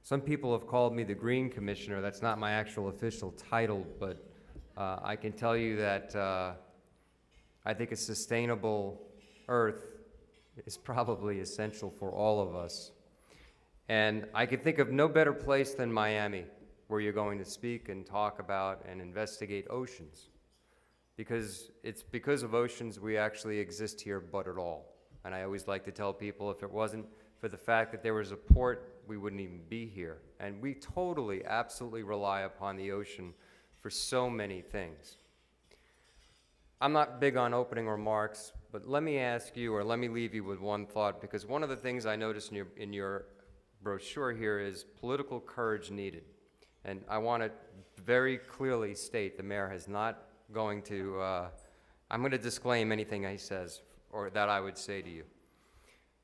Some people have called me the Green Commissioner. That's not my actual official title, but I can tell you that I think a sustainable Earth is probably essential for all of us. And I can think of no better place than Miami, where you're going to speak and talk about and investigate oceans. Because it's because of oceans we actually exist here but at all. And I always like to tell people, if it wasn't for the fact that there was a port, we wouldn't even be here. And we totally, absolutely rely upon the ocean for so many things. I'm not big on opening remarks, but let me ask you, or let me leave you with one thought, because one of the things I noticed in your brochure here is political courage needed. And I want to very clearly state the mayor is not going to, I'm going to disclaim anything he says or that I would say to you.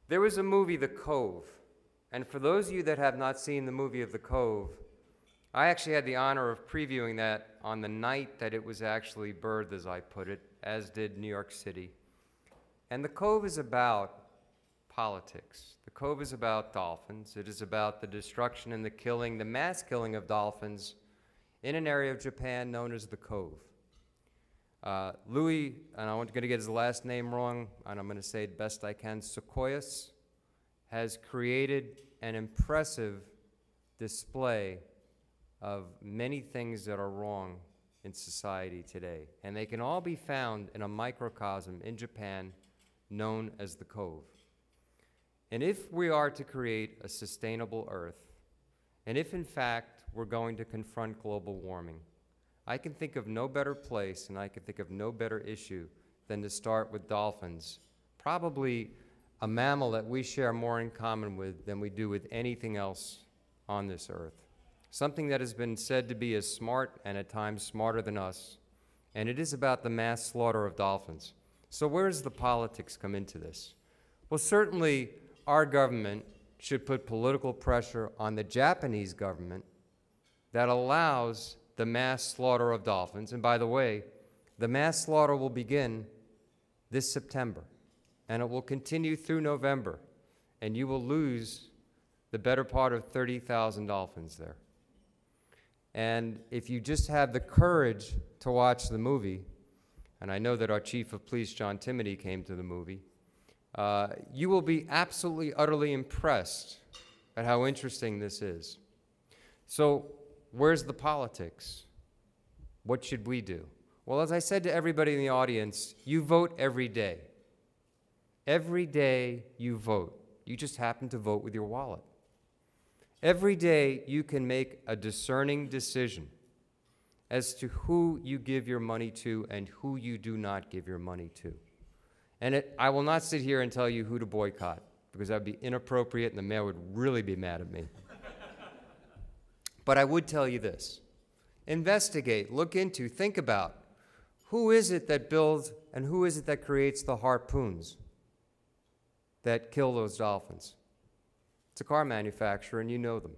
There was a movie, The Cove, and for those of you that have not seen the movie of The Cove, I actually had the honor of previewing that on the night that it was actually birthed, as I put it, as did New York City. And The Cove is about politics. The Cove is about dolphins. It is about the destruction and the killing, the mass killing of dolphins in an area of Japan known as the Cove. Louis, and I'm going to get his last name wrong, and I'm going to say it best I can, Sequoias, has created an impressive display of many things that are wrong in society today. And they can all be found in a microcosm in Japan known as the Cove. And if we are to create a sustainable Earth, and if in fact we're going to confront global warming, I can think of no better place and I can think of no better issue than to start with dolphins, probably a mammal that we share more in common with than we do with anything else on this earth. Something that has been said to be as smart and at times smarter than us, and it is about the mass slaughter of dolphins. So where does the politics come into this? Well, certainly our government should put political pressure on the Japanese government that allows the mass slaughter of dolphins. And by the way, the mass slaughter will begin this September, and it will continue through November, and you will lose the better part of 30,000 dolphins there. And if you just have the courage to watch the movie, and I know that our Chief of Police, John Timoney, came to the movie, you will be absolutely, utterly impressed at how interesting this is. So where's the politics? What should we do? Well, as I said to everybody in the audience, you vote every day. Every day you vote. You just happen to vote with your wallet. Every day you can make a discerning decision as to who you give your money to and who you do not give your money to. And I will not sit here and tell you who to boycott, because that would be inappropriate and the mayor would really be mad at me. But I would tell you this. Investigate, look into, think about, who is it that builds and who is it that creates the harpoons that kill those dolphins? It's a car manufacturer, and you know them.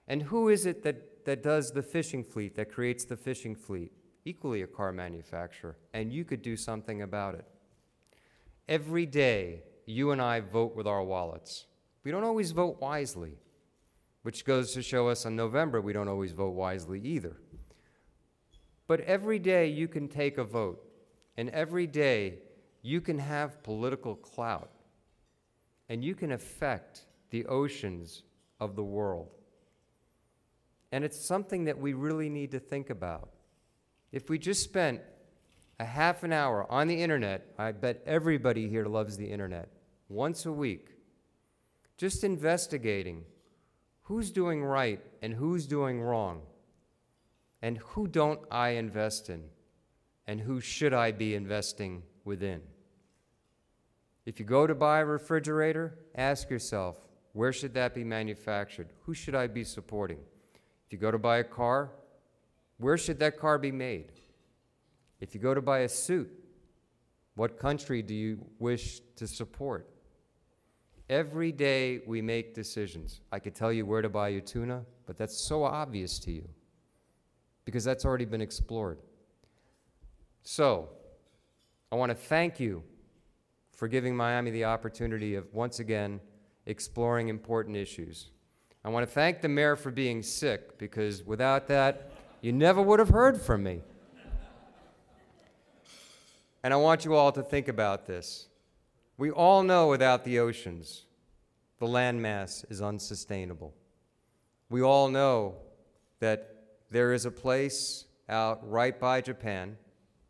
And who is it that does the fishing fleet, that creates the fishing fleet? Equally a car manufacturer, and you could do something about it. Every day, you and I vote with our wallets. We don't always vote wisely, which goes to show us in November we don't always vote wisely either. But every day you can take a vote, and every day you can have political clout, and you can affect the oceans of the world. And it's something that we really need to think about. If we just spent a half an hour on the internet, I bet everybody here loves the internet, once a week, just investigating who's doing right and who's doing wrong, and who don't I invest in, and who should I be investing within. If you go to buy a refrigerator, ask yourself, where should that be manufactured? Who should I be supporting? If you go to buy a car, where should that car be made? If you go to buy a suit, what country do you wish to support? Every day we make decisions. I could tell you where to buy your tuna, but that's so obvious to you because that's already been explored. So, I want to thank you for giving Miami the opportunity of, once again, exploring important issues. I want to thank the mayor for being sick, because without that, you never would have heard from me. And I want you all to think about this. We all know without the oceans, the landmass is unsustainable. We all know that there is a place out right by Japan,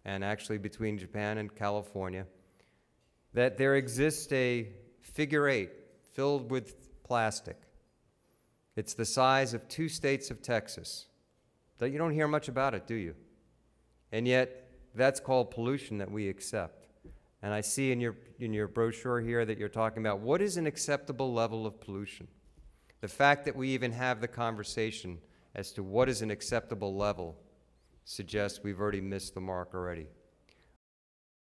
and actually between Japan and California, that there exists a figure 8 filled with plastic. It's the size of 2 states of Texas. You don't hear much about it, do you? And yet, that's called pollution that we accept. And I see in your brochure here that you're talking about what is an acceptable level of pollution. The fact that we even have the conversation as to what is an acceptable level suggests we've already missed the mark already.